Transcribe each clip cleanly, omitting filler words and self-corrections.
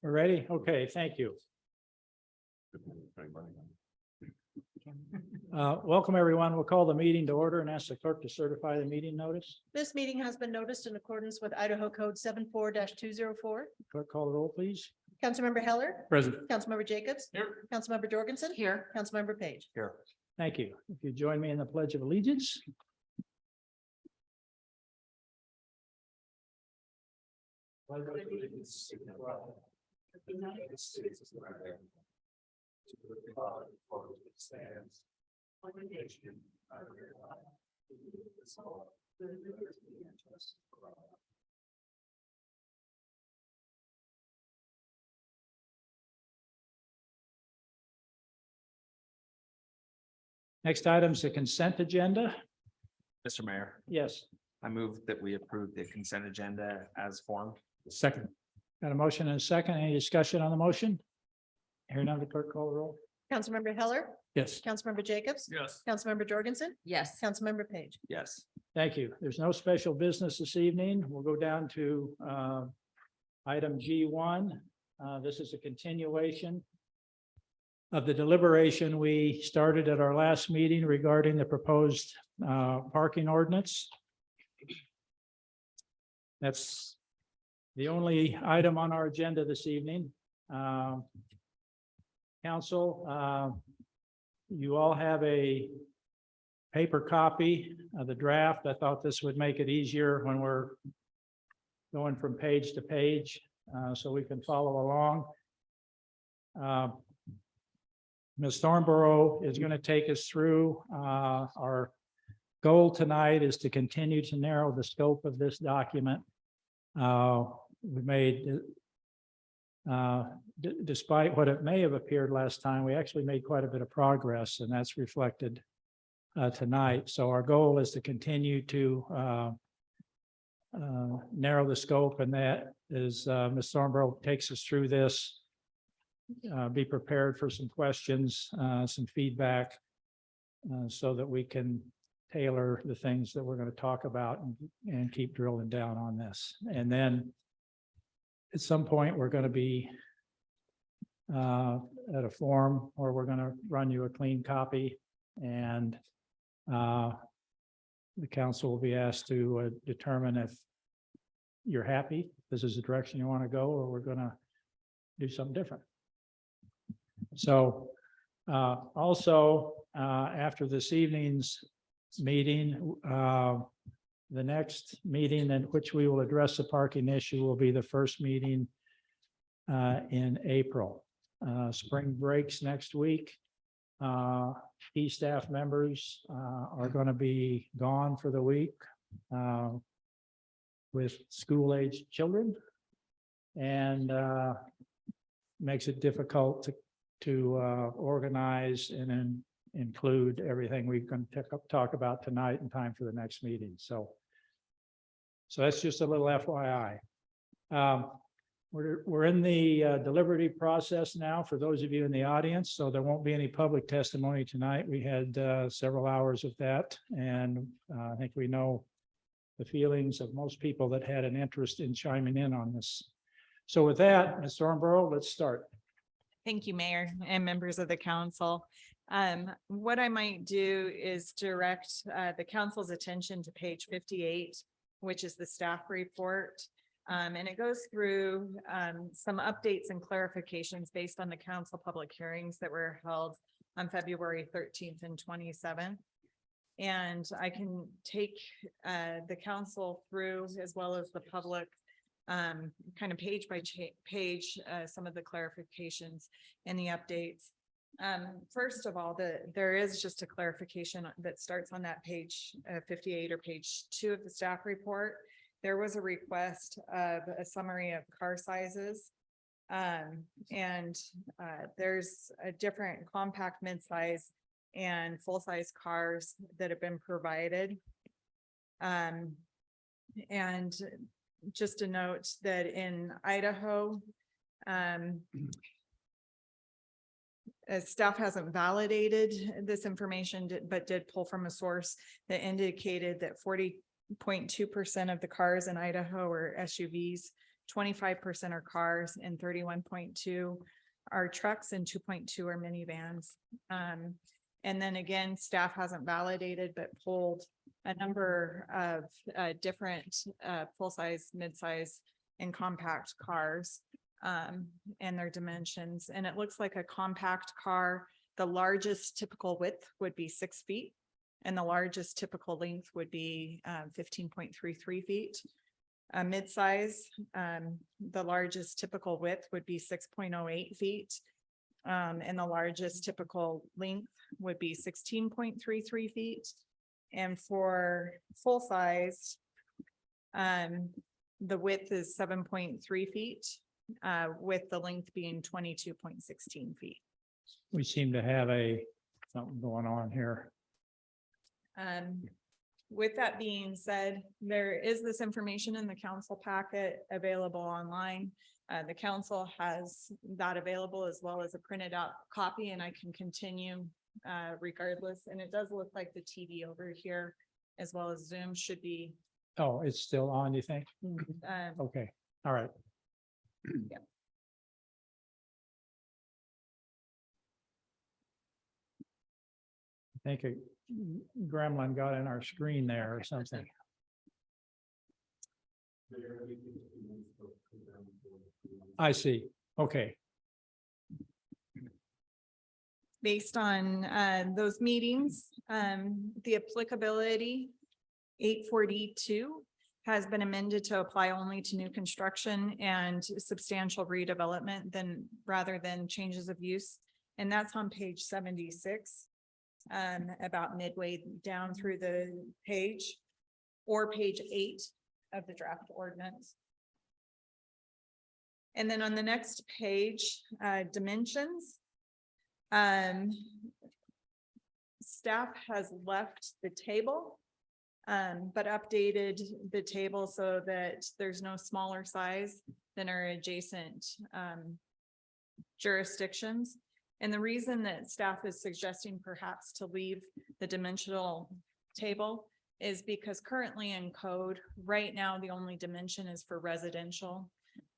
We're ready? Okay, thank you. Welcome, everyone. We'll call the meeting to order and ask the clerk to certify the meeting notice. This meeting has been noticed in accordance with Idaho Code 74-204. Clerk, call the roll, please. Councilmember Heller. Present. Councilmember Jacobs. Here. Councilmember Jorgensen. Here. Councilmember Page. Here. Thank you. If you join me in the Pledge of Allegiance. United States of America. To the republic for which it stands, one nation, under God, indivisible, with liberty and justice for all. Next item is the consent agenda. Mr. Mayor, Yes. I move that we approve the consent agenda as formed. Second. Got a motion and a second. Any discussion on the motion? Hearing none, the clerk call the roll. Councilmember Heller. Yes. Councilmember Jacobs. Yes. Councilmember Jorgensen. Yes. Councilmember Page. Yes. Thank you. There's no special business this evening. We'll go down to item G1. This is a continuation of the deliberation we started at our last meeting regarding the proposed parking ordinance. That's the only item on our agenda this evening. Council, you all have a paper copy of the draft. I thought this would make it easier when we're going from page to page, so we can follow along. Ms. Thornborough is going to take us through. Our goal tonight is to continue to narrow the scope of this document. We made, despite what it may have appeared last time, we actually made quite a bit of progress, and that's reflected tonight. So our goal is to continue to narrow the scope, and that is Ms. Thornborough takes us through this. Be prepared for some questions, some feedback, so that we can tailor the things that we're going to talk about and keep drilling down on this. And then at some point, we're going to be at a form where we're going to run you a clean copy, and the council will be asked to determine if you're happy, this is the direction you want to go, or we're going to do something different. So also after this evening's meeting, the next meeting in which we will address the parking issue will be the first meeting in April. Spring breaks next week. Key staff members are going to be gone for the week with school-aged children, and makes it difficult to organize and then include everything we're going to talk about tonight in time for the next meeting. So that's just a little FYI. We're in the deliberative process now for those of you in the audience, so there won't be any public testimony tonight. We had several hours of that, and I think we know the feelings of most people that had an interest in chiming in on this. So with that, Ms. Thornborough, let's start. Thank you, Mayor and members of the council. What I might do is direct the council's attention to page 58, which is the staff report. And it goes through some updates and clarifications based on the council public hearings that were held on February 13th and 27th. And I can take the council through, as well as the public, kind of page by page, some of the clarifications and the updates. First of all, there is just a clarification that starts on that page 58 or page 2 of the staff report. There was a request of a summary of car sizes. There's a different compact, mid-size, and full-size cars that have been provided. And just a note that in Idaho, staff hasn't validated this information, but did pull from a source that indicated that 40.2% of the cars in Idaho are SUVs, 25% are cars, and 31.2 are trucks, and 2.2 are minivans. And then again, staff hasn't validated, but pulled a number of different full-size, mid-size, and compact cars and their dimensions. And it looks like a compact car, the largest typical width would be 6 feet, and the largest typical length would be 15.33 feet. A mid-size, the largest typical width would be 6.08 feet. And the largest typical length would be 16.33 feet. And for full size, the width is 7.3 feet, with the length being 22.16 feet. We seem to have something going on here. With that being said, there is this information in the council packet available online. The council has that available as well as a printed out copy, and I can continue regardless. And it does look like the TV over here as well as Zoom should be. Oh, it's still on, you think? Okay, all right. Yep. I think a gremlin got in our screen there or something. I see. Okay. Based on those meetings, the applicability 842 has been amended to apply only to new construction and substantial redevelopment rather than changes of use. And that's on page 76, about midway down through the page, or page 8 of the draft ordinance. And then on the next page, dimensions. Staff has left the table, but updated the table so that there's no smaller size than our adjacent jurisdictions. And the reason that staff is suggesting perhaps to leave the dimensional table is because currently in code, right now, the only dimension is for residential,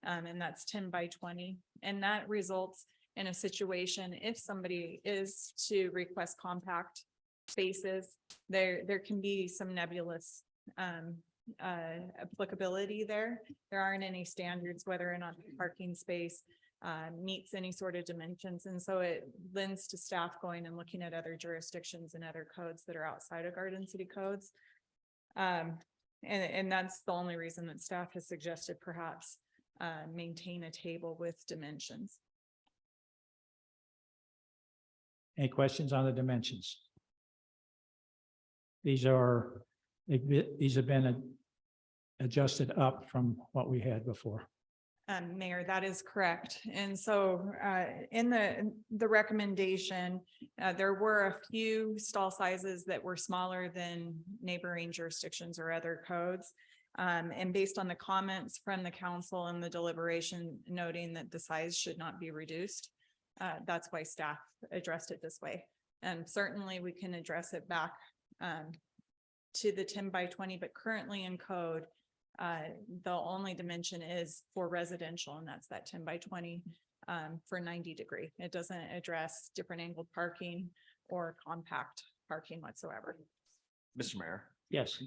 and that's 10 by 20. And that results in a situation, if somebody is to request compact spaces, there can be some nebulous applicability there. There aren't any standards whether or not the parking space meets any sort of dimensions. And so it lends to staff going and looking at other jurisdictions and other codes that are outside of Garden City codes. And that's the only reason that staff has suggested perhaps maintain a table with dimensions. Any questions on the dimensions? These have been adjusted up from what we had before. Mayor, that is correct. And so in the recommendation, there were a few stall sizes that were smaller than neighboring jurisdictions or other codes. And based on the comments from the council and the deliberation noting that the size should not be reduced, that's why staff addressed it this way. And certainly we can address it back to the 10 by 20, but currently in code, the only dimension is for residential, and that's that 10 by 20 for 90 degree. It doesn't address different angled parking or compact parking whatsoever. Mr. Mayor. Yes.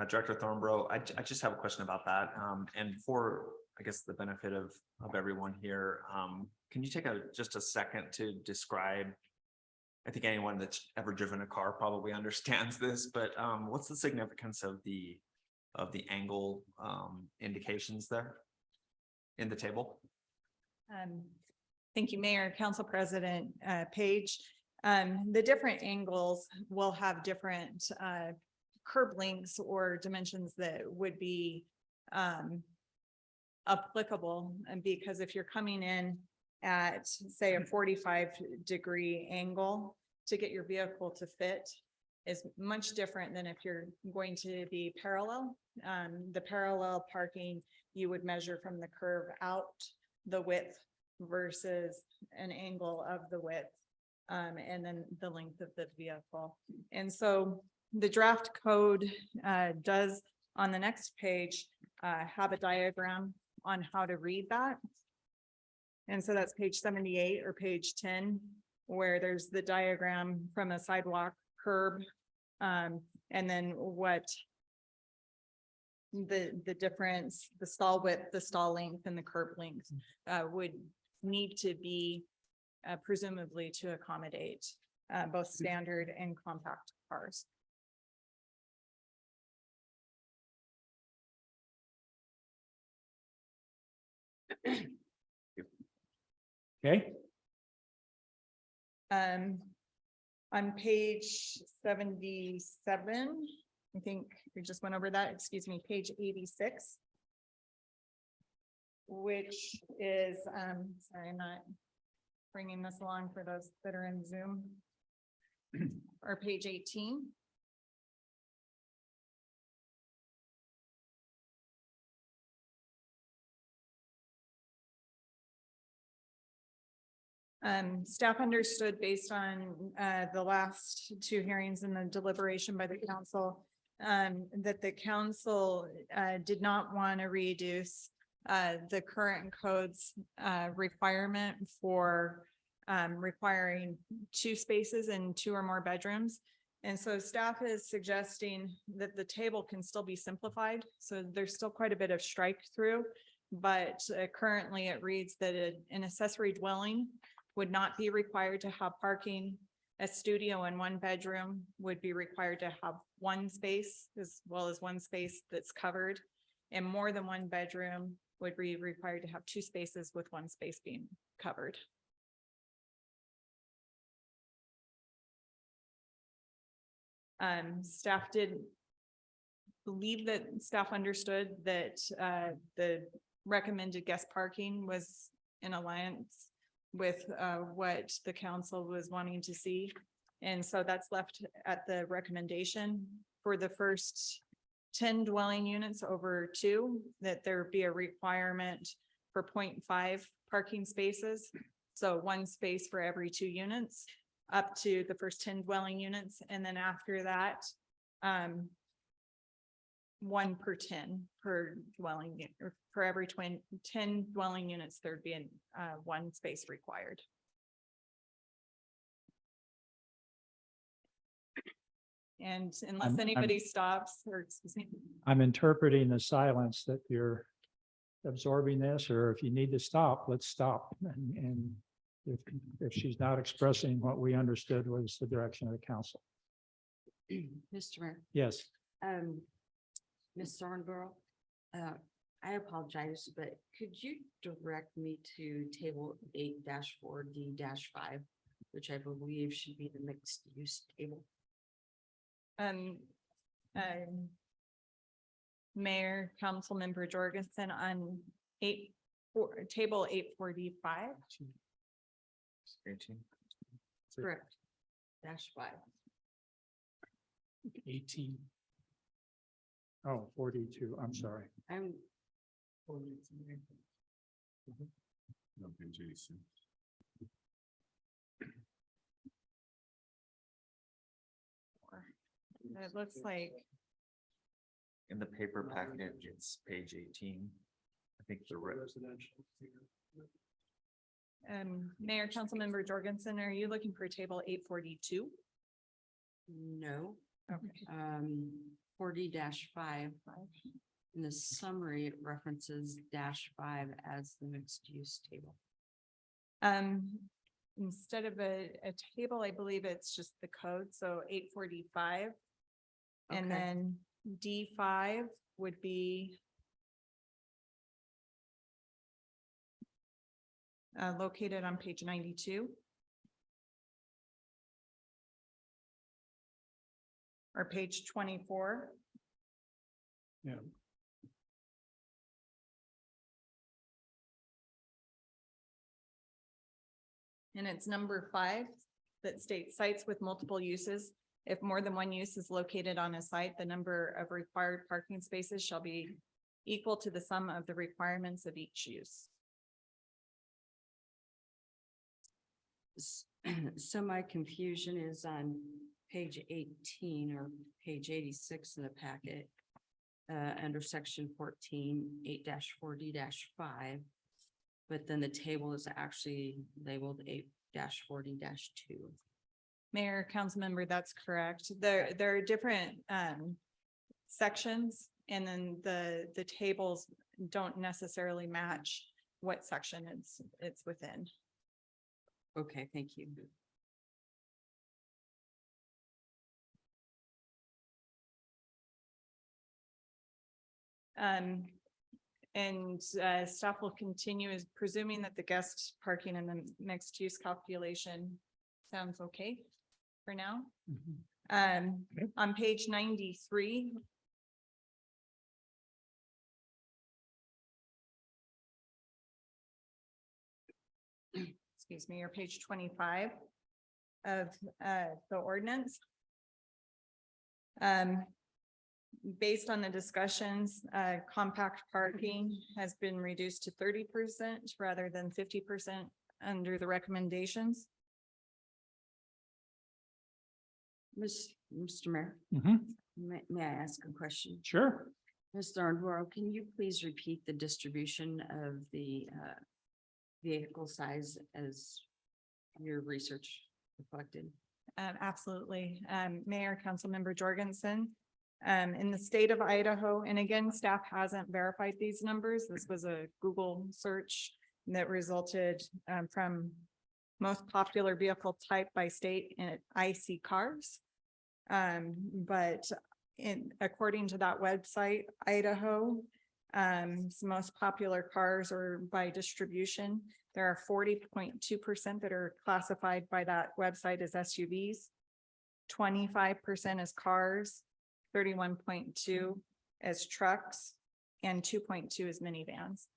Director Thornborough, I just have a question about that. And for, I guess, the benefit of everyone here, can you take just a second to describe, I think anyone that's ever driven a car probably understands this, but what's the significance of the angle indications there in the table? Thank you, Mayor, Council President Page. The different angles will have different curb lengths or dimensions that would be applicable. And because if you're coming in at, say, a 45 degree angle to get your vehicle to fit is much different than if you're going to be parallel. The parallel parking, you would measure from the curve out the width versus an angle of the width. And then the length of the vehicle. And so the draft code does on the next page have a diagram on how to read that. And so that's page 78 or page 10, where there's the diagram from a sidewalk curb. And then what the difference, the stall width, the stall length, and the curb length would need to be presumably to accommodate both standard and compact cars. Okay, On page 77, I think we just went over that, excuse me, page 86. Which is, sorry, I'm not bringing this along for those that are in Zoom. Or page 18. Staff understood based on the last two hearings and the deliberation by the council that the council did not want to reduce the current code's requirement for requiring 2 spaces and 2 or more bedrooms. And so staff is suggesting that the table can still be simplified. So there's still quite a bit of strike through, but currently it reads that an accessory dwelling would not be required to have parking. A studio and 1 bedroom would be required to have 1 space as well as 1 space that's covered. And more than 1 bedroom would be required to have 2 spaces with 1 space being covered. Staff did believe that staff understood that the recommended guest parking was in alliance with what the council was wanting to see. And so that's left at the recommendation for the first 10 dwelling units over 2, that there be a requirement for 0.5 parking spaces. So 1 space for every 2 units up to the first 10 dwelling units. And then after that, 1 per 10 per dwelling unit, or for every 10 dwelling units, there'd be 1 space required. And unless I'm- anybody stops or excuse me. I'm interpreting the silence that you're absorbing this, or if you need to stop, let's stop. And if she's not expressing what we understood was the direction of the council. Mr. Mayor, Yes, Ms. Thornborough, I apologize, but could you direct me to table 8-4D-5, which I believe should be the mixed use table? Mayor, Councilmember Jorgensen on table 845. 18. Correct. -5. 18. Oh, 42, I'm sorry. I'm. It looks like In the paper packet, it's page 18. I think the Mayor, Councilmember Jorgensen, are you looking for table 842? No, Okay. 4D-5. In the summary, it references -5 as the mixed use table. Instead of a table, I believe it's just the code, so 845. And Okay. then D5 would be located on page 92. Or page 24. Yeah. And it's number 5 that states sites with multiple uses If more than one use is located on a site, the number of required parking spaces shall be equal to the sum of the requirements of each use. So my confusion is on page 18 or page 86 in the packet. Under section 14, 8-4D-5. But then the table is actually labeled 8-40-2. Mayor, council member, that's correct. There are different sections, and then the tables don't necessarily match what section it's within. Okay, thank you. And staff will continue as presuming that the guest parking and the mixed use calculation sounds okay for now. Okay. On page 93. Excuse me, or page 25 of the ordinance. Based on the discussions, compact parking has been reduced to 30% rather than 50% under the recommendations. Mr. Mayor, Mhm. may I ask a question? Sure. Ms. Thornborough, can you please repeat the distribution of the vehicle size as your research reflected? Absolutely. Mayor, Councilmember Jorgensen. In the state of Idaho, and again, staff hasn't verified these numbers. This was a Google search that resulted from most popular vehicle type by state in IC cars. But according to that website, Idaho, most popular cars are by distribution. There are 40.2% that are classified by that website as SUVs. 25% as cars, 31.2 as trucks, and 2.2 as minivans.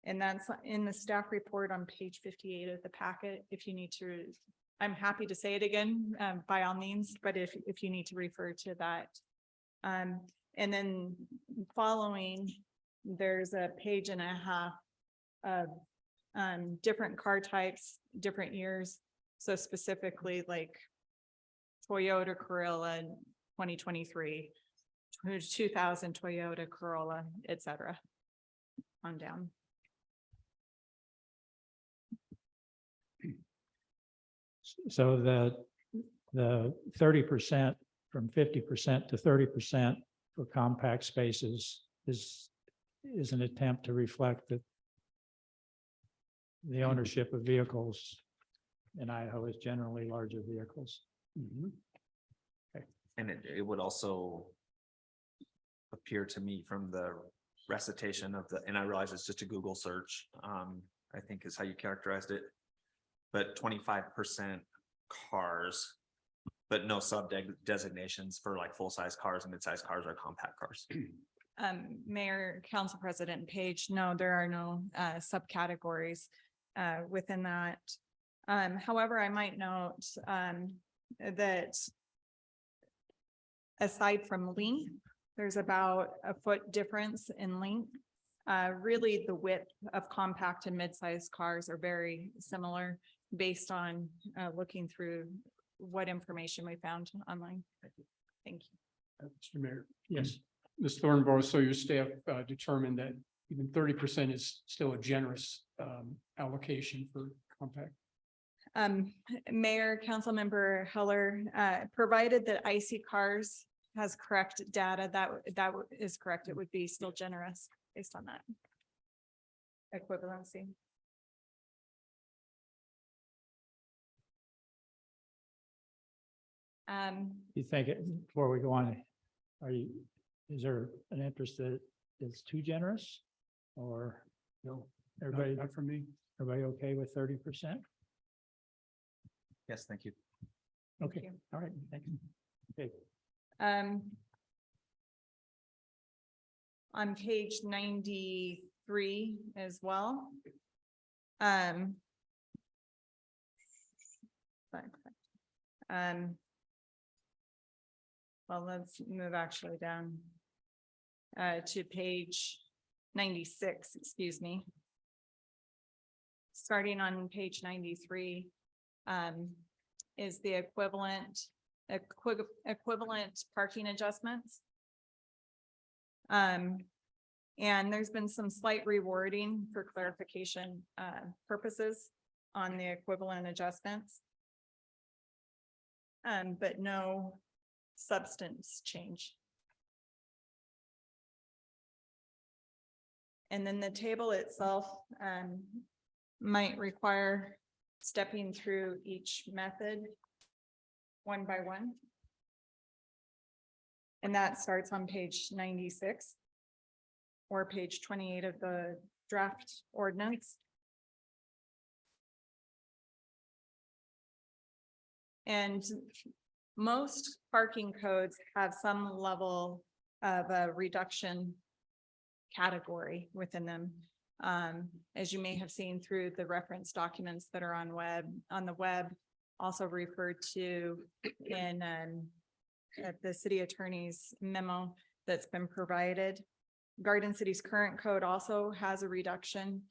And that's in the staff report on page 58 of the packet. If you need to, I'm happy to say it again, by all means, but if you need to refer to that. And then following, there's a page and a half of different car types, different years. So specifically like Toyota Corolla 2023, 2000 Toyota Corolla, etc. On down. So the 30% from 50% to 30% for compact spaces is an attempt to reflect that the ownership of vehicles in Idaho is generally larger vehicles. And it would also appear to me from the recitation of and I realize it's just a Google search, I think is how you characterized it. But 25% cars, but no designations for like full-size cars and mid-size cars or compact cars. Mayor, Council President Page, no, there are no subcategories within that. However, I might note that aside from length, there's about a foot difference in length. Really, the width of compact and mid-sized cars are very similar based on looking through what information we found online. Thank you. Mr. Mayor. Yes. Ms. Thornborough, so your staff determined that even 30% is still a generous allocation for compact. Mayor, Councilmember Heller, provided that IC Cars has correct data, that is correct. It would be still generous based on that equivalency. You think before we go on, is there an interest that it's too generous? Or No, everybody, not for me. everybody okay with 30%? Yes, thank you. Okay, you. all right, thank you. Okay, On page 93 as well. Well, let's move actually down to page 96, excuse me. Starting on page 93 is the equivalent parking adjustments. And there's been some slight rewording for clarification purposes on the equivalent adjustments. But no substance change. And then the table itself might require stepping through each method one by one. And that starts on page 96 or page 28 of the draft ordinance. And most parking codes have some level of a reduction category within them. As you may have seen through the reference documents that are on the web, also referred to in the city attorney's memo that's been provided. Garden City's current code also has a reduction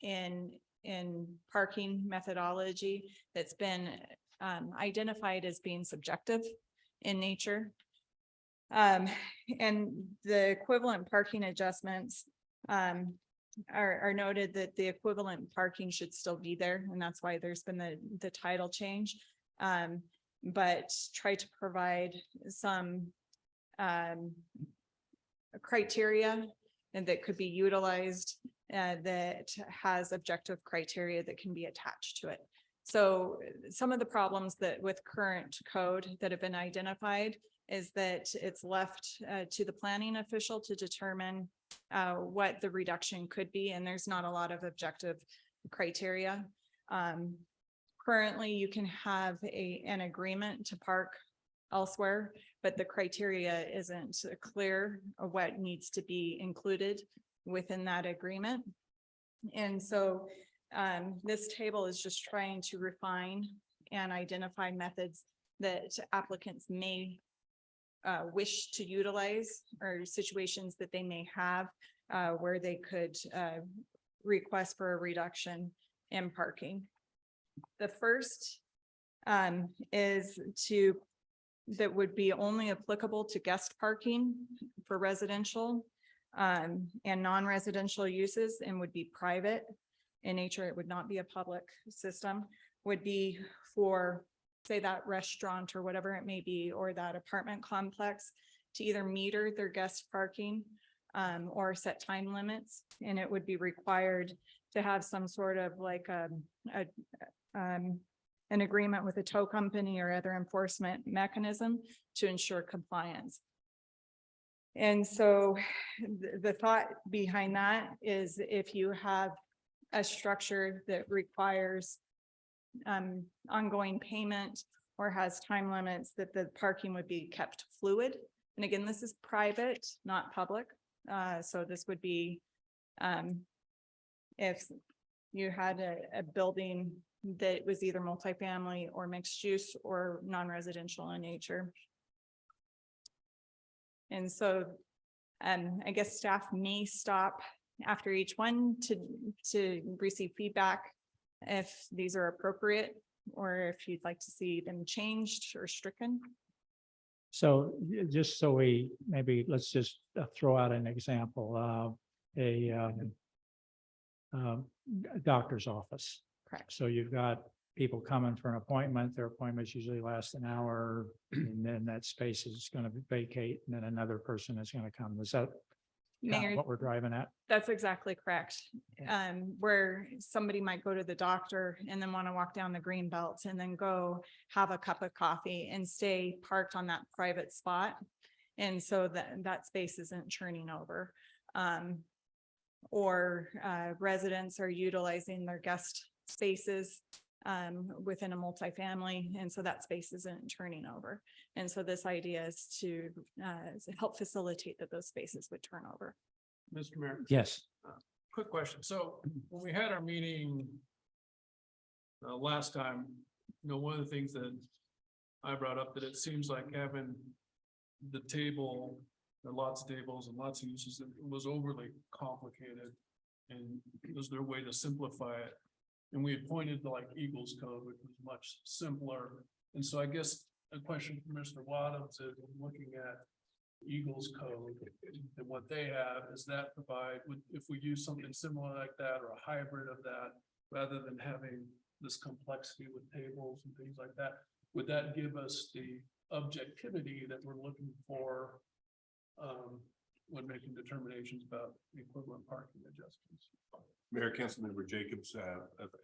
in parking methodology that's been identified as being subjective in nature. And the equivalent parking adjustments are noted that the equivalent parking should still be there, and that's why there's been the title change. But try to provide some criteria and that could be utilized that has objective criteria that can be attached to it. So some of the problems that with current code that have been identified is that it's left to the planning official to determine what the reduction could be, and there's not a lot of objective criteria. Currently, you can have an agreement to park elsewhere, but the criteria isn't clear of what needs to be included within that agreement. And so this table is just trying to refine and identify methods that applicants may wish to utilize, or situations that they may have where they could request for a reduction in parking. The first is that would be only applicable to guest parking for residential and non-residential uses, and would be private in nature. It would not be a public system. Would be for, say, that restaurant or whatever it may be, or that apartment complex, to either meter their guest parking or set time limits. And it would be required to have some sort of like an agreement with a tow company or other enforcement mechanism to ensure compliance. And so the thought behind that is, if you have a structure that requires ongoing payment or has time limits, that the parking would be kept fluid. And again, this is private, not public. So this would be if you had a building that was either multifamily or mixed use or non-residential in nature. And so I guess staff may stop after each one to receive feedback if these are appropriate, or if you'd like to see them changed or stricken. So just so let's just throw out an example, a doctor's office. Correct. So you've got people coming for an appointment, their appointments usually last an hour, and then that space is going to vacate, and then another person is going to come. Is that kind of Mayor, what we're driving at? that's exactly correct. Where somebody might go to the doctor and then want to walk down the green belt and then go have a cup of coffee and stay parked on that private spot. And so that space isn't churning over. Or residents are utilizing their guest spaces within a multifamily, and so that space isn't turning over. And so this idea is to help facilitate that those spaces would turn over. Mr. Mayor, Yes. quick question. So when we had our meeting last time, one of the things that I brought up that it seems like having the table, the lots of tables and lots of uses, it was overly complicated. And was there a way to simplify it? And we had pointed to like Eagles Code, which was much simpler. And so I guess a question for Mr. Wadhams is looking at Eagles Code and what they have, does that provide, if we use something similar like that or a hybrid of that, rather than having this complexity with tables and things like that, would that give us the objectivity that we're looking for when making determinations about equivalent parking adjustments? Mayor, Councilmember Jacobs,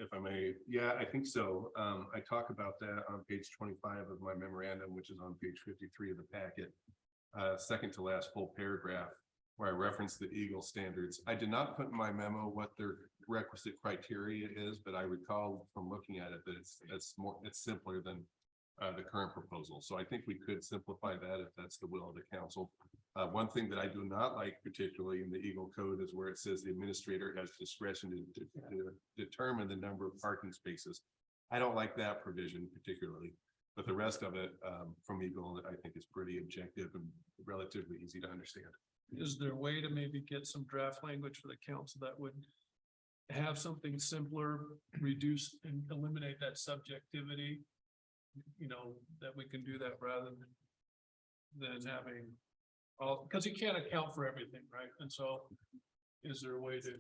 if I may, yeah, I think so. I talk about that on page 25 of my memorandum, which is on page 53 of the packet. Second to last full paragraph, where I reference the Eagle standards. I did not put in my memo what their requisite criteria is, but I recall from looking at it that it's simpler than the current proposal. So I think we could simplify that if that's the will of the council. One thing that I do not like particularly in the Eagle Code is where it says the administrator has discretion to determine the number of parking spaces. I don't like that provision particularly, but the rest of it from Eagle, I think is pretty objective and relatively easy to understand. Is there a way to maybe get some draft language for the council that would have something simpler, reduce and eliminate that subjectivity? You know, that we can do that rather than having all, because you can't account for everything, right? And so is there a way to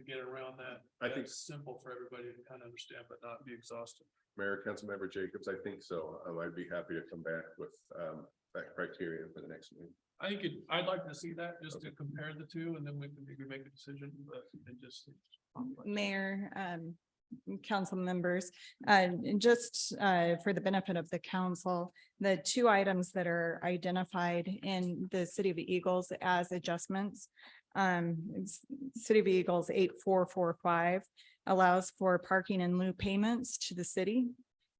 get around that? I think- That's simple for everybody to kind of understand, but not be exhaustive. Mayor, Councilmember Jacobs, I think so. I'd be happy to come back with that criteria for the next meeting. I think I'd like to see that just to compare the two and then we can maybe make a decision, but and just. Mayor, council members, just for the benefit of the council, the two items that are identified in the City of Eagles as adjustments. City of Eagles 8445 allows for parking in lieu payments to the city.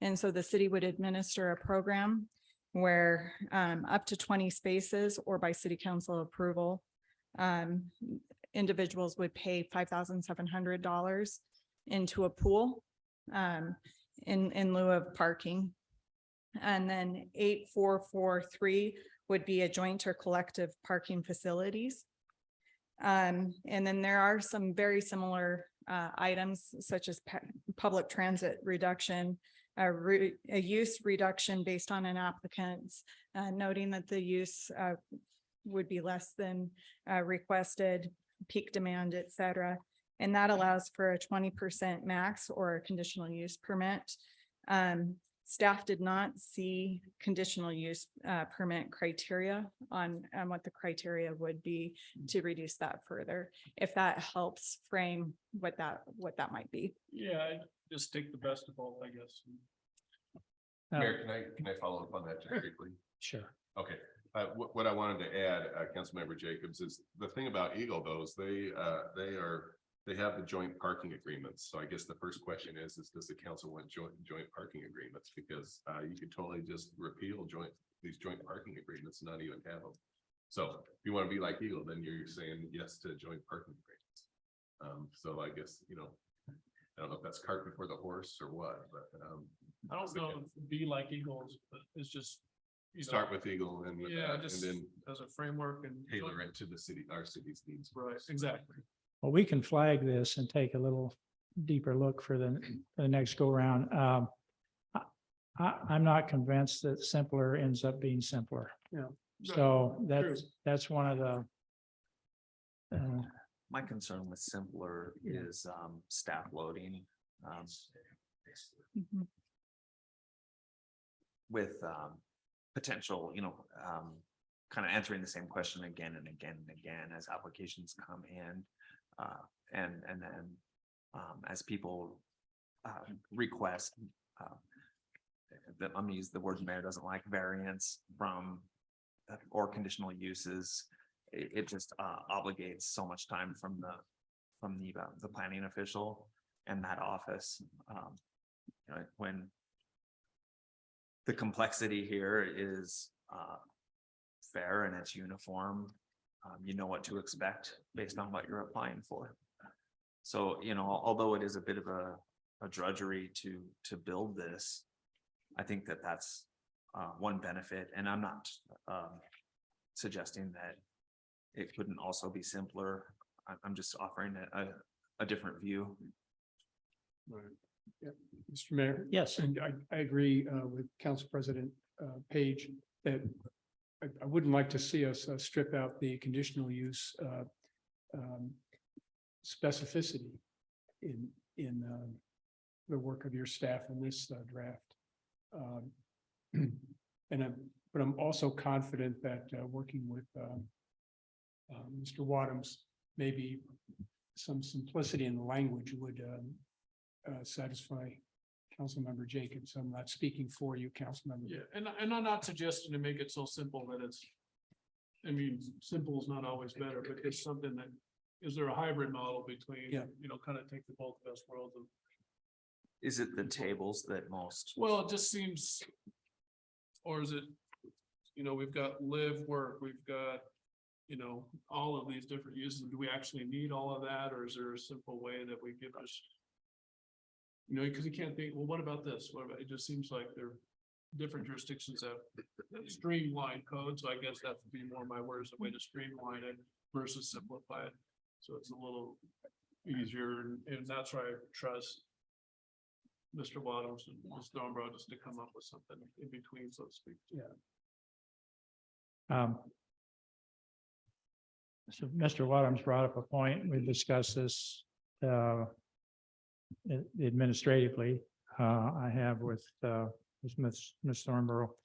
And so the city would administer a program where up to 20 spaces or by city council approval, individuals would pay $5,700 into a pool in lieu of parking. And then 8443 would be a joint or collective parking facilities. And then there are some very similar items such as public transit reduction, a use reduction based on an applicant's noting that the use would be less than requested, peak demand, et cetera. And that allows for a 20% max or a conditional use permit. Staff did not see conditional use permit criteria on what the criteria would be to reduce that further. If that helps frame what that might be. Yeah, I just take the best of both, I guess. Mayor, can I follow up on that just briefly? Sure. Okay, what I wanted to add, Councilmember Jacobs, is the thing about Eagle, those they have the joint parking agreements. So I guess the first question is does the council want joint parking agreements? Because you could totally just repeal these joint parking agreements and not even have them. So if you want to be like Eagle, then you're saying yes to joint parking agreements. So I guess, I don't know if that's cart before the horse or what, but I don't know if be like Eagles, but it's just. start with Eagle and Yeah, just and then as a framework and. tailor it to our city's needs. Right, exactly. Well, we can flag this and take a little deeper look for the next go round. I'm not convinced that simpler ends up being simpler. Yeah. So that's one of the My concern with simpler is staff loading. Mhm. With potential, kind of answering the same question again and again and again as applications come in. And then as people request, I'm gonna use the word mayor doesn't like, variance from or conditional uses. It just obligates so much time from the planning official and that office. When the complexity here is fair and it's uniform, you know what to expect based on what you're applying for. So, although it is a bit of a drudgery to build this, I think that's one benefit, and I'm not suggesting that it couldn't also be simpler. I'm just offering a different view. Mr. Mayor. Yes. And I agree with Council President Page that I wouldn't like to see us strip out the conditional use specificity in the work of your staff in this draft. But I'm also confident that working with Mr. Wadums, maybe some simplicity in the language would satisfy Councilmember Jacobs. I'm not speaking for you, Councilmember. Yeah, and I'm not suggesting to make it so simple that it's, I mean, simple is not always better, but it's something that, is there a hybrid model between, Yeah. kind of take the both best worlds of. Is it the tables that most? Well, it just seems, or is it, we've got live, work, we've got, all of these different uses. Do we actually need all of that, or is there a simple way that we give us? Because you can't think, well, what about this? What about, it just seems like there are different jurisdictions have streamlined code, so I guess that would be more my words, a way to streamline it versus simplify it. So it's a little easier, and that's why I trust Mr. Wadums and Ms. Thornborough just to come up with something in between, so to speak. So Mr. Wadums brought up a point. We discussed this administratively. I have with Ms. Thornborough.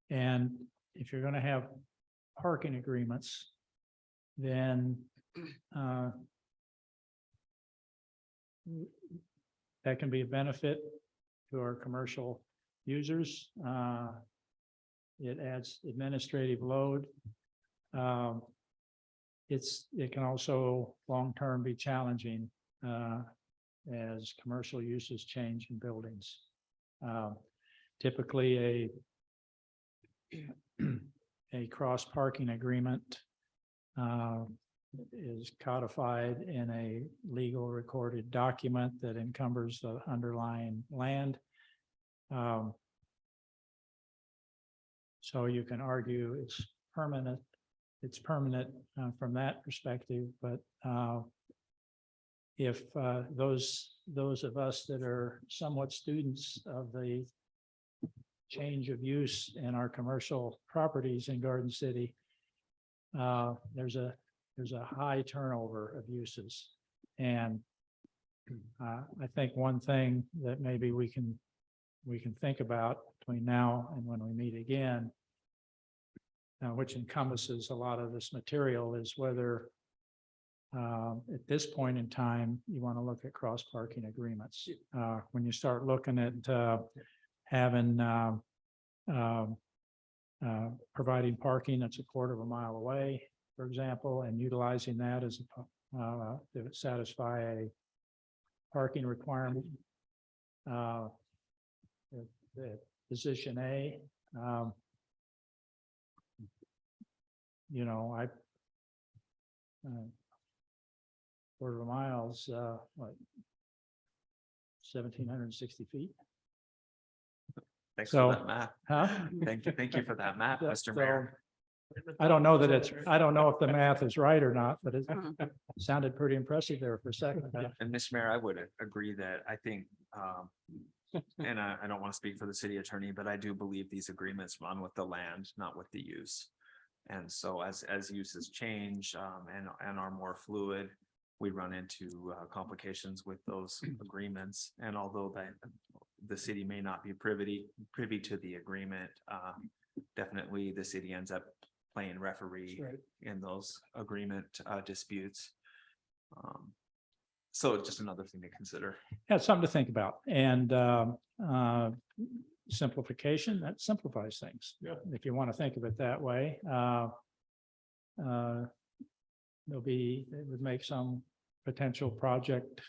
And if you're going to have parking agreements, then that can be a benefit to our commercial users. It adds administrative load. It can also long-term be challenging as commercial uses change in buildings. Typically a cross parking agreement is codified in a legal recorded document that encumbers the underlying land. So you can argue it's permanent from that perspective, but if those of us that are somewhat students of the change of use in our commercial properties in Garden City, there's a high turnover of uses. And I think one thing that maybe we can think about between now and when we meet again, which encompasses a lot of this material, is whether at this point in time, you want to look at cross parking agreements. When you start looking at having providing parking that's a quarter of a mile away, for example, and utilizing that as to satisfy a parking requirement. The position A, I quarter of a mile's what, 1,760 feet. Thanks So, for that math. Huh? Thank you for that math, Mr. Mayor. I don't know if the math is right or not, but it sounded pretty impressive there for a second. And Mr. Mayor, I would agree that I think, and I don't want to speak for the city attorney, but I do believe these agreements run with the land, not with the use. And so as uses change and are more fluid, we run into complications with those agreements. And although the city may not be privy to the agreement, definitely the city ends up playing referee in those agreement disputes. So just another thing to consider. Yeah, it's something to think about. And simplification, that simplifies things. Yeah. If you want to think of it that way. It would make some potential projects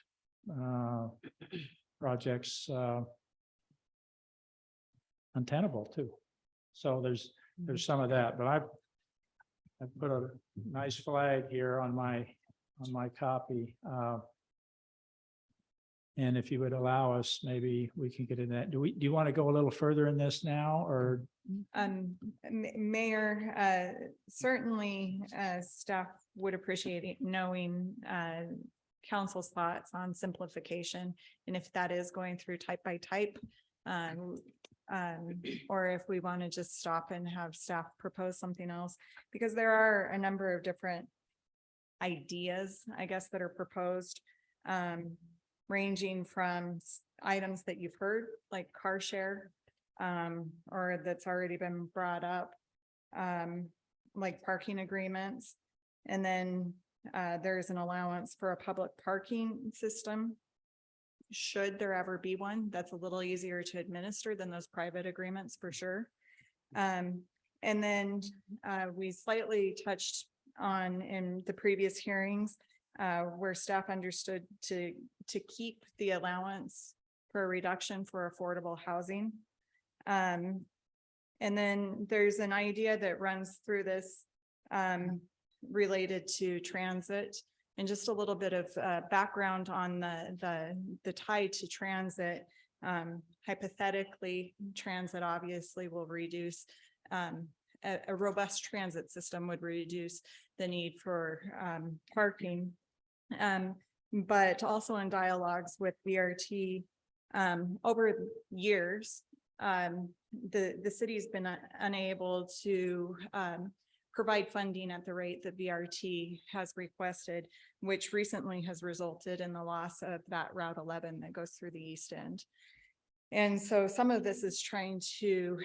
untenable too. So there's some of that, but I've put a nice flag here on my copy. And if you would allow us, maybe we can get in that. Do you want to go a little further in this now or? Mayor, certainly, staff would appreciate knowing, council's thoughts on simplification. And if that is going through type by type, or if we want to just stop and have staff propose something else, because there are a number of different ideas, I guess, that are proposed, ranging from items that you've heard, like car share, or that's already been brought up, like parking agreements. And then there's an allowance for a public parking system. Should there ever be one, that's a little easier to administer than those private agreements for sure. And then we slightly touched on in the previous hearings where staff understood to keep the allowance for a reduction for affordable housing. And then there's an idea that runs through this related to transit, and just a little bit of background on the tie to transit. Hypothetically, transit obviously will reduce, a robust transit system would reduce the need for parking. But also in dialogues with VRT over years, the city's been unable to provide funding at the rate that VRT has requested, which recently has resulted in the loss of that Route 11 that goes through the East End. And so some of this is trying to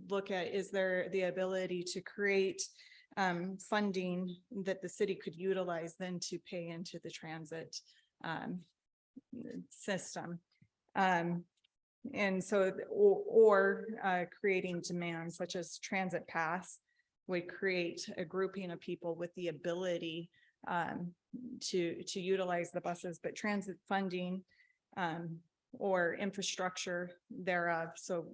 look at, is there the ability to create funding that the city could utilize then to pay into the transit system. And so, or creating demand such as transit pass would create a grouping of people with the ability to utilize the buses, but transit funding or infrastructure thereof. So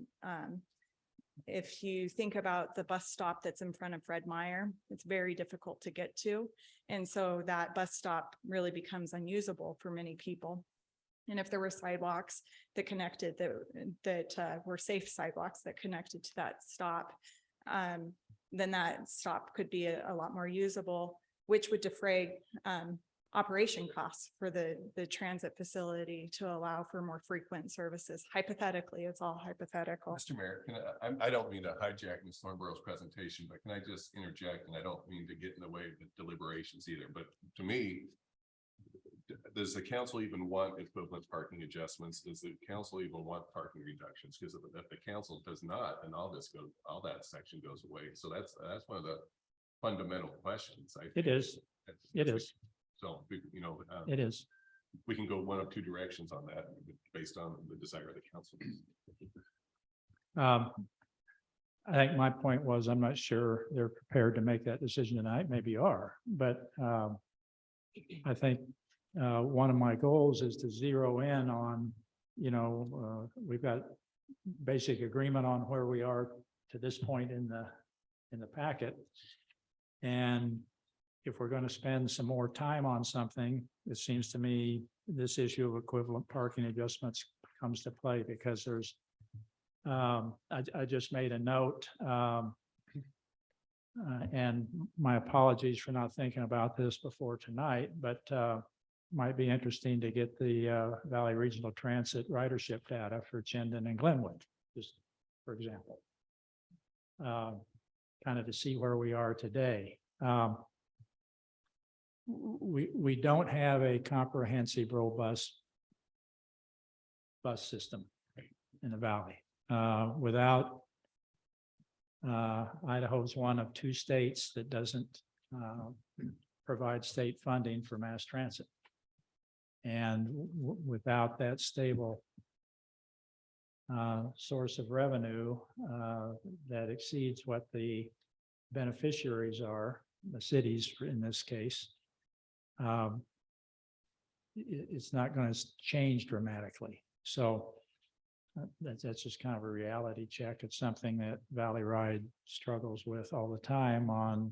if you think about the bus stop that's in front of Fred Meyer, it's very difficult to get to. And so that bus stop really becomes unusable for many people. And if there were sidewalks that connected, that were safe sidewalks that connected to that stop, then that stop could be a lot more usable, which would defray operation costs for the transit facility to allow for more frequent services. Hypothetically, it's all hypothetical. Mr. Mayor, I don't mean to hijack Ms. Thornborough's presentation, but can I just interject? And I don't mean to get in the way of the deliberations either, but to me, does the council even want equivalent parking adjustments? Does the council even want parking reductions? Because if the council does not, then all that section goes away. So that's one of the fundamental questions. It is. It is. So, you know, It is. we can go one of two directions on that based on the desire of the council. I think my point was, I'm not sure they're prepared to make that decision tonight. Maybe you are, but I think one of my goals is to zero in on, you know, we've got basic agreement on where we are to this point in the packet. And if we're going to spend some more time on something, it seems to me this issue of equivalent parking adjustments comes to play, because there's, I just made a note, and my apologies for not thinking about this before tonight, but might be interesting to get the Valley Regional Transit ridership data for Chinden and Glenwood, just for example, kind of to see where we are today. We don't have a comprehensive, robust bus system in the Valley. Without Idaho's one of two states that doesn't provide state funding for mass transit. And without that stable source of revenue that exceeds what the beneficiaries are, the cities in this case, it's not going to change dramatically. So that's just kind of a reality check. It's something that Valley Ride struggles with all the time on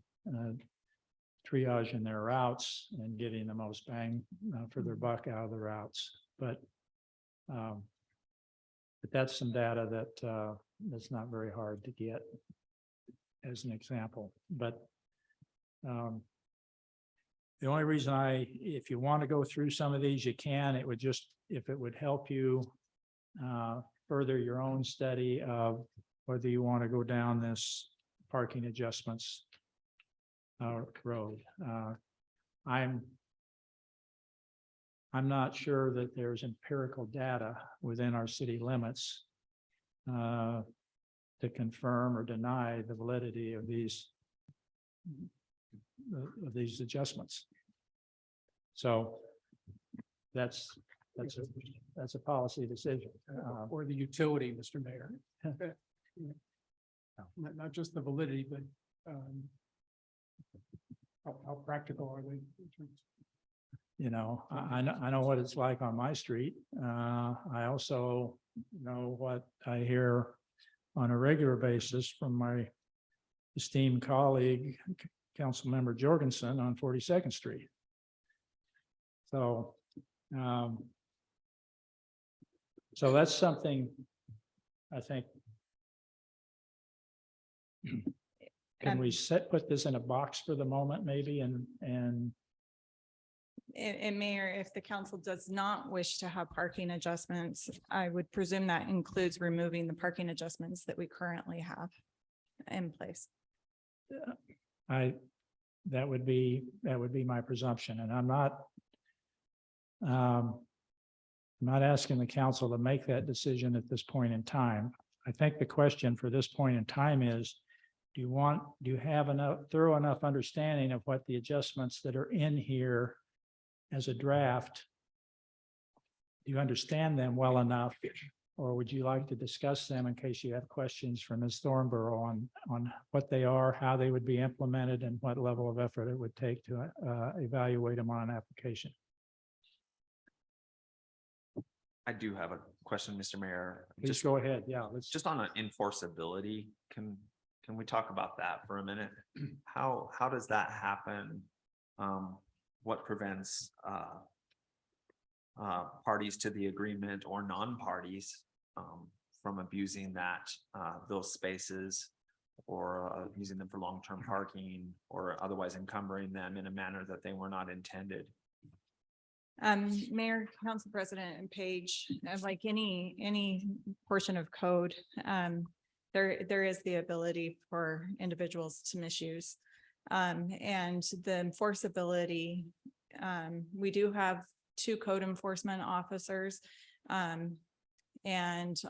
triaging their routes and getting the most bang for their buck out of the routes. But that's some data that that's not very hard to get as an example. But the only reason if you want to go through some of these, you can. It would just, if it would help you further your own study of whether you want to go down this parking adjustments road. I'm not sure that there's empirical data within our city limits to confirm or deny the validity of these adjustments. So that's a policy decision. Or the utility, Mr. Mayor. Not just the validity, but how practical are they? You know, I know what it's like on my street. I also know what I hear on a regular basis from my esteemed colleague, Councilmember Jorgensen on 42nd Street. So, so that's something I think. Can we put this in a box for the moment, maybe, and Mayor, if the council does not wish to have parking adjustments, I would presume that includes removing the parking adjustments that we currently have in place. that would be my presumption, and I'm not asking the council to make that decision at this point in time. I think the question for this point in time is, do you have enough thorough enough understanding of what the adjustments that are in here as a draft? Do you understand them well enough, or would you like to discuss them in case you have questions from Ms. Thornborough on what they are, how they would be implemented, and what level of effort it would take to evaluate them on an application? I do have a question, Mr. Mayor. Please go ahead. Yeah, let's Just on enforceability, can we talk about that for a minute? How does that happen? What prevents parties to the agreement or non-parties from abusing those spaces or using them for long-term parking or otherwise encumbering them in a manner that they were not intended? Mayor, Council President, and Page, like any portion of code, there is the ability for individuals to misuse. And the enforceability, we do have 2 code enforcement officers. And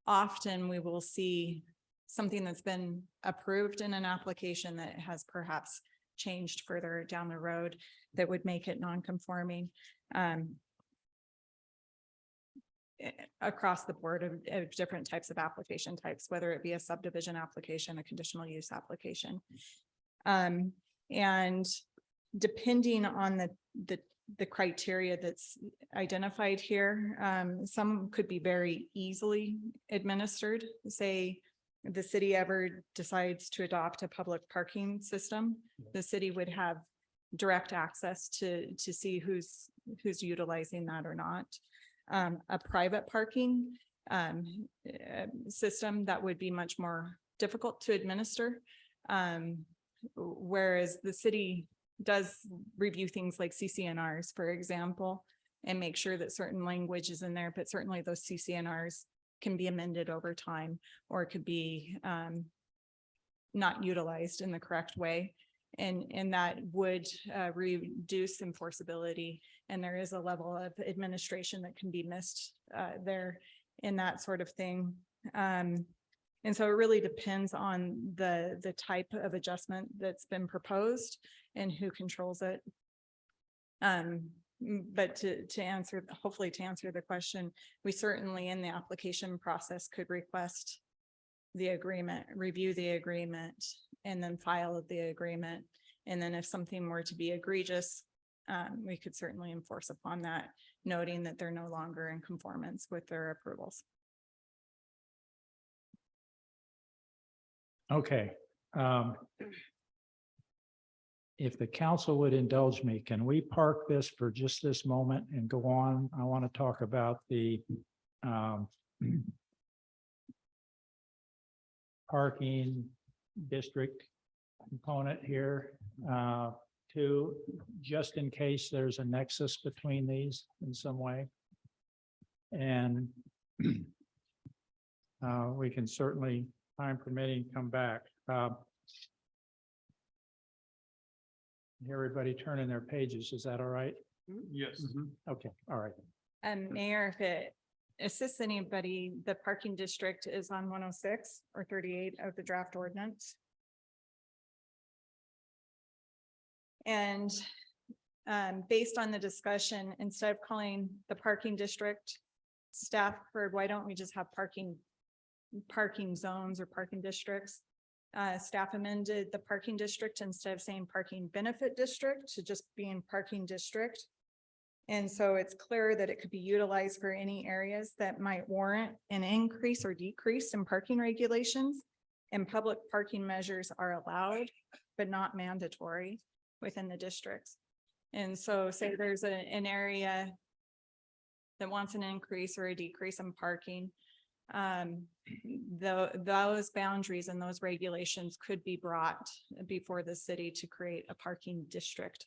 often we will see something that's been approved in an application that has perhaps changed further down the road that would make it non-conforming. Across the board of different types of application types, whether it be a subdivision application, a conditional use application. And depending on the criteria that's identified here, some could be very easily administered. Say the city ever decides to adopt a public parking system, the city would have direct access to see who's utilizing that or not. A private parking system, that would be much more difficult to administer. Whereas the city does review things like CCNRs, for example, and make sure that certain language is in there, but certainly those CCNRs can be amended over time, or could be not utilized in the correct way. And that would reduce enforceability. And there is a level of administration that can be missed there in that sort of thing. And so it really depends on the type of adjustment that's been proposed and who controls it. But to answer, hopefully to answer the question, we certainly in the application process could request the agreement, review the agreement, and then file the agreement. And then if something were to be egregious, we could certainly enforce upon that, noting that they're no longer in conformance with their approvals. Okay. if the council would indulge me, can we park this for just this moment and go on? I want to talk about the parking district component here, too, just in case there's a nexus between these in some way. And we can certainly, time permitting, come back. Everybody turning their pages, is that all right? Yes. Okay, all right. Mayor, if it assists anybody, the parking district is on 106 or 38 of the draft ordinance. And based on the discussion, instead of calling the parking district Stafford, why don't we just have parking zones or parking districts? Staff amended the parking district instead of saying parking benefit district to just being parking district. And so it's clear that it could be utilized for any areas that might warrant an increase or decrease in parking regulations. And public parking measures are allowed, but not mandatory within the districts. And so say there's an area that wants an increase or a decrease in parking. Those boundaries and those regulations could be brought before the city to create a parking district.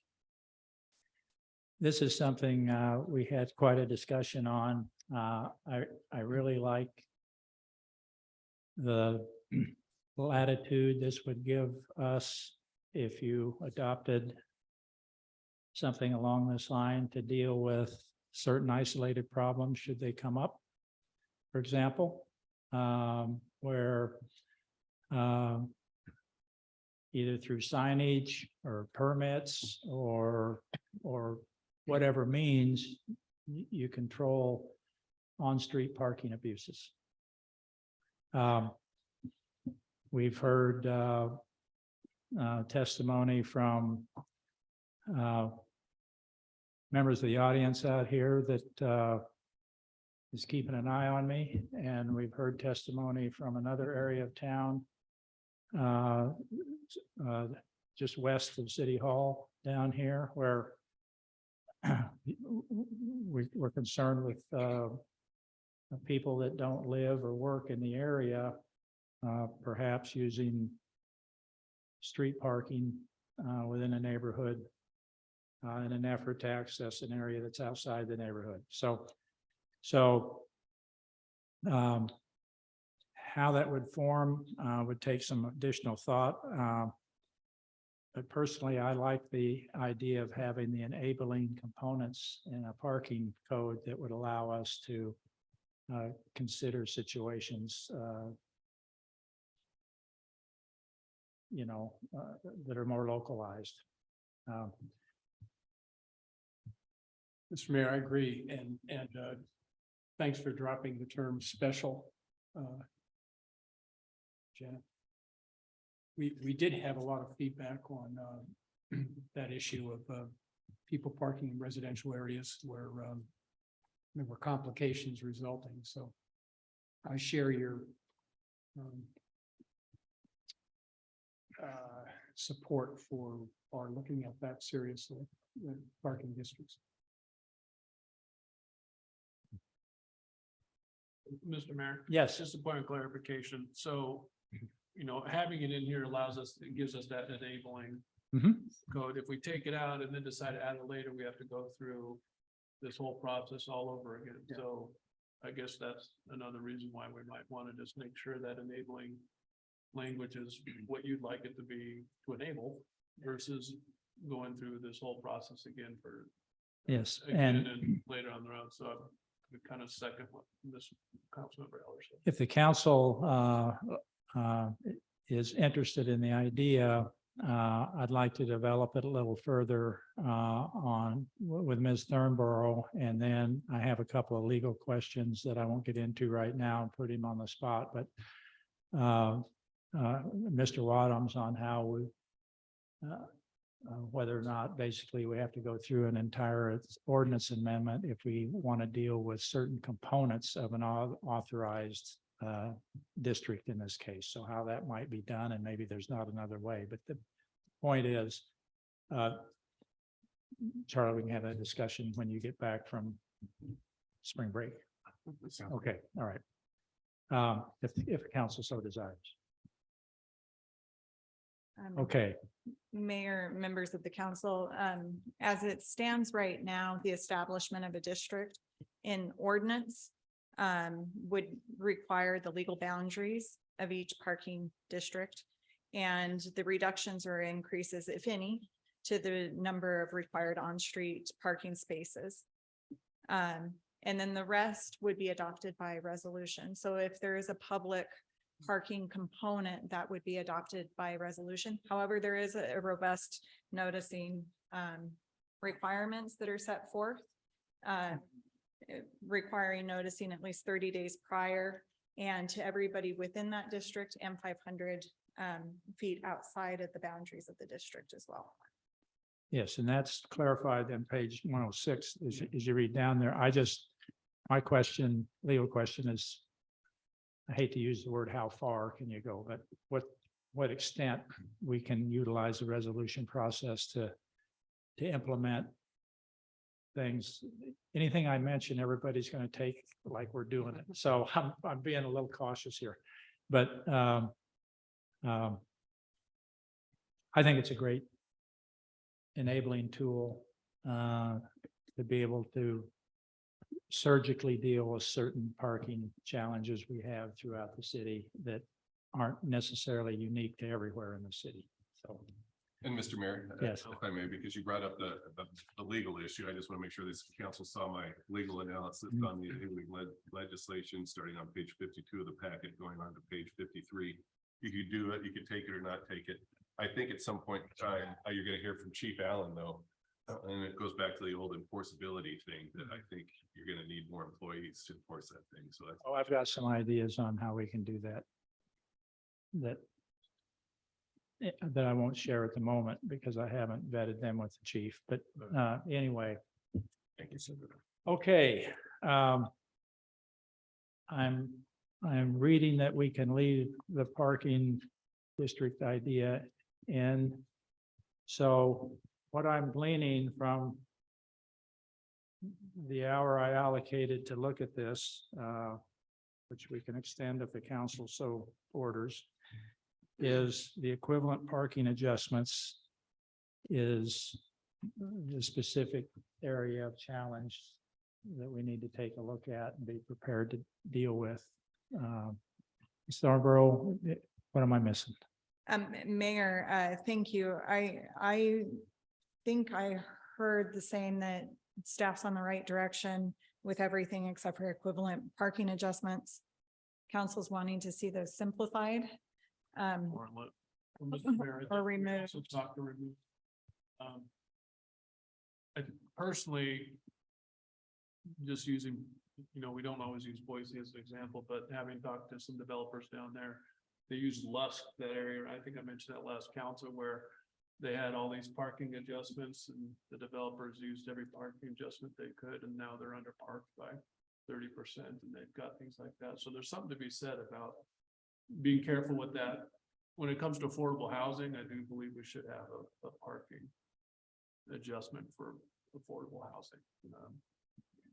This is something we had quite a discussion on. I really like the latitude this would give us if you adopted something along this line to deal with certain isolated problems should they come up. For example, where either through signage or permits or whatever means you control on-street parking abuses. We've heard testimony from members of the audience out here that is keeping an eye on me, and we've heard testimony from another area of town just west of City Hall down here where we're concerned with people that don't live or work in the area, perhaps using street parking within a neighborhood in an effort to access an area that's outside the neighborhood. So how that would form would take some additional thought. But personally, I like the idea of having the enabling components in a parking code that would allow us to consider situations, that are more localized. Mr. Mayor, I agree, and thanks for dropping the term special. Janet. We did have a lot of feedback on that issue of people parking in residential areas where there were complications resulting. So I share your support for looking at that seriously, the parking districts. Mr. Mayor? Yes. Just a point of clarification. So, having it in here allows us, it gives us that enabling code. If we take it out and then decide to add it later, we have to go through this whole process all over again. Yeah. So I guess that's another reason why we might want to just make sure that enabling language is what you'd like it to be to enable versus going through this whole process again for Yes, again and later on the road. So I would kind of second what this Councilmember Eller said. if the council is interested in the idea, I'd like to develop it a little further with Ms. Thornborough. And then I have a couple of legal questions that I won't get into right now and put him on the spot, but Mr. Wadhams on how we whether or not basically we have to go through an entire ordinance amendment if we want to deal with certain components of an authorized district in this case. So how that might be done, and maybe there's not another way. But the point is, Charlie, we can have that discussion when you get back from spring break. Okay, all right. If the council so desires. Okay, Mayor, members of the council, as it stands right now, the establishment of a district in ordinance would require the legal boundaries of each parking district and the reductions or increases, if any, to the number of required on-street parking spaces. And then the rest would be adopted by resolution. So if there is a public parking component, that would be adopted by resolution. However, there is a robust noticing requirements that are set forth, requiring noticing at least 30 days prior and to everybody within that district and 500 feet outside of the boundaries of the district as well. yes, and that's clarified on page 106 as you read down there. My question, legal question is, I hate to use the word how far can you go, but what extent we can utilize the resolution process to implement things. Anything I mention, everybody's going to take like we're doing it. So I'm being a little cautious here, but I think it's a great enabling tool to be able to surgically deal with certain parking challenges we have throughout the city that aren't necessarily unique to everywhere in the city. So, And Mr. Mayor, Yes. if I may, because you brought up the legal issue, I just want to make sure this council saw my legal analysis on the enabling legislation, starting on page 52 of the packet, going on to page 53. You could do it, you could take it or not take it. I think at some point in time, you're going to hear from Chief Allen, though, and it goes back to the old enforceability thing that I think you're going to need more employees to enforce that thing. So that's I've got some ideas on how we can do that. That I won't share at the moment because I haven't vetted them with the chief, but anyway. thank you, Senator. Okay. I'm reading that we can leave the parking district idea in. So what I'm gleaning from the hour I allocated to look at this, which we can extend if the council so orders, is the equivalent parking adjustments is the specific area of challenge that we need to take a look at and be prepared to deal with. Starborough, what am I missing? Mayor, thank you. I think I heard the saying that staff's on the right direction with everything except for equivalent parking adjustments. Council's wanting to see those simplified. Or Mr. Mayor, I think Or we remove. also talked to remove. I personally, just using, we don't always use Boise as an example, but having talked to some developers down there, they use Lusk, that area. I think I mentioned that last council where they had all these parking adjustments and the developers used every parking adjustment they could, and now they're under parked by 30% and they've got things like that. So there's something to be said about being careful with that. When it comes to affordable housing, I do believe we should have a parking adjustment for affordable housing.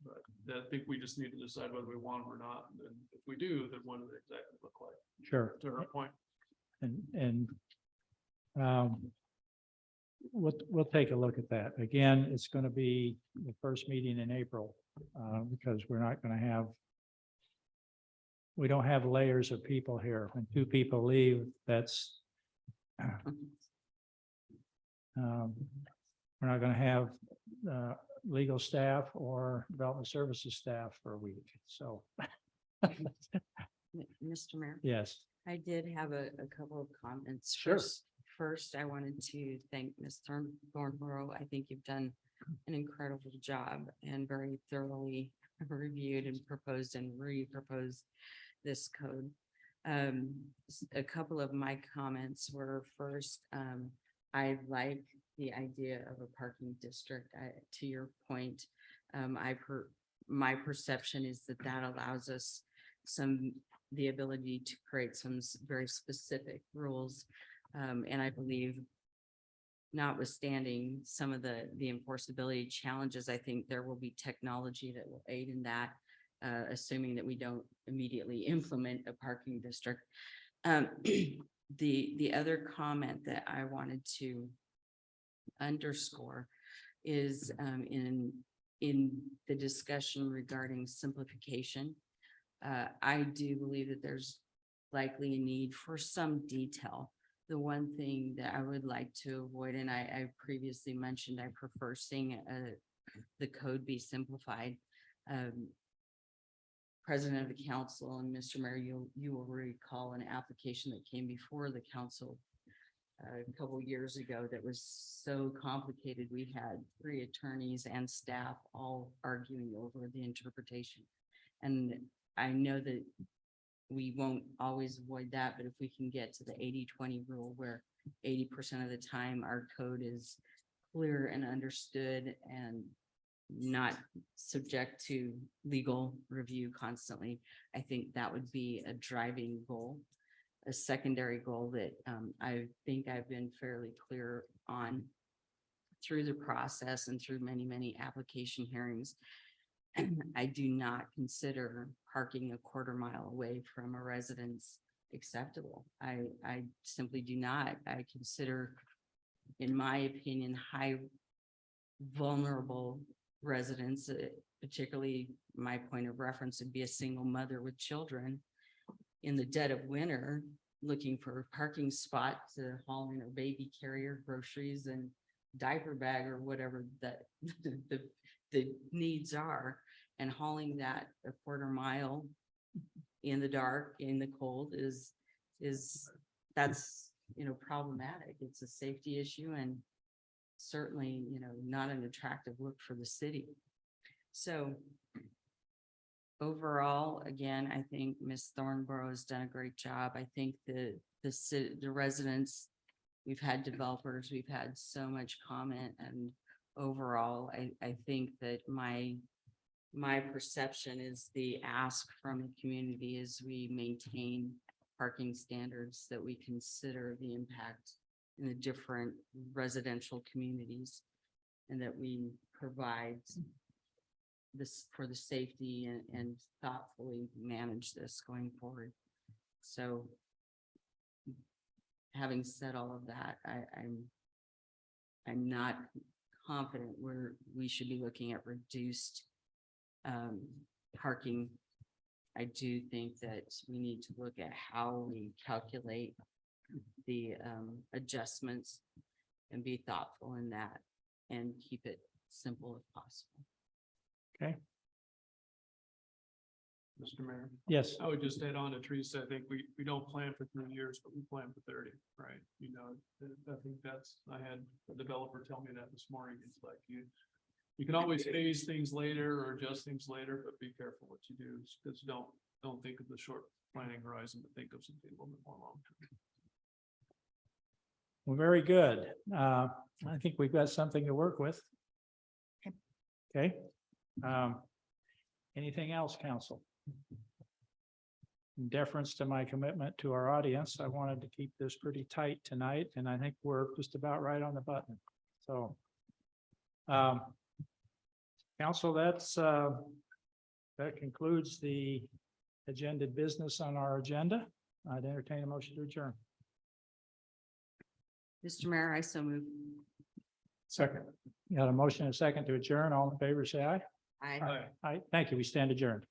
But I think we just need to decide whether we want them or not. And if we do, then what do they exactly look like? Sure. To her point. And we'll take a look at that. Again, it's going to be the first meeting in April because we're not going to have. We don't have layers of people here. When two people leave, that's we're not going to have legal staff or development services staff for a week. So, Mr. Mayor, yes, I did have a couple of comments. Sure. First, I wanted to thank Ms. Thornborough. I think you've done an incredible job and very thoroughly reviewed and proposed and re-proposed this code. A couple of my comments were first, I like the idea of a parking district. To your point, my perception is that allows us the ability to create some very specific rules. And I believe notwithstanding some of the enforceability challenges, I think there will be technology that will aid in that, assuming that we don't immediately implement a parking district. The other comment that I wanted to underscore is in the discussion regarding simplification. I do believe that there's likely a need for some detail. The one thing that I would like to avoid, and I previously mentioned, I prefer seeing the code be simplified. President of the council and Mr. Mayor, you will recall an application that came before the council a couple years ago that was so complicated. We had 3 attorneys and staff all arguing over the interpretation. And I know that we won't always avoid that, but if we can get to the 80-20 rule where 80% of the time our code is clear and understood and not subject to legal review constantly, I think that would be a driving goal. A secondary goal that I think I've been fairly clear on through the process and through many application hearings. I do not consider parking a quarter mile away from a residence acceptable. I simply do not. I consider, in my opinion, high vulnerable residents, particularly my point of reference would be a single mother with children in the dead of winter, looking for a parking spot to haul in her baby carrier, groceries, and diaper bag, or whatever that the needs are, and hauling that a quarter mile in the dark, in the cold is that's, problematic. It's a safety issue and certainly, not an attractive look for the city. So overall, again, I think Ms. Thornborough has done a great job. I think the residents, we've had developers, we've had so much comment, and overall, I think that my perception is the ask from the community is we maintain parking standards, that we consider the impact in the different residential communities, and that we provide this for the safety and thoughtfully manage this going forward. So having said all of that, I'm not confident we should be looking at reduced parking. I do think that we need to look at how we calculate the adjustments and be thoughtful in that and keep it simple if possible. Okay. Mr. Mayor, Yes. I would just add on to Teresa, I think we don't plan for 3 years, but we plan for 30, right? I think I had a developer tell me that this morning. It's like you can always phase things later or adjust things later, but be careful what you do, because don't think of the short planning horizon, but think of something a little bit more long term. Well, very good. I think we've got something to work with. Okay. Anything else, council? In deference to my commitment to our audience, I wanted to keep this pretty tight tonight, and I think we're just about right on the button. So, council, that concludes the agenda business on our agenda. I'd entertain a motion to adjourn. Mr. Mayor, I so move. Second. You got a motion and a second to adjourn. All in favor, say aye. Aye. Aye. Thank you. We stand adjourned.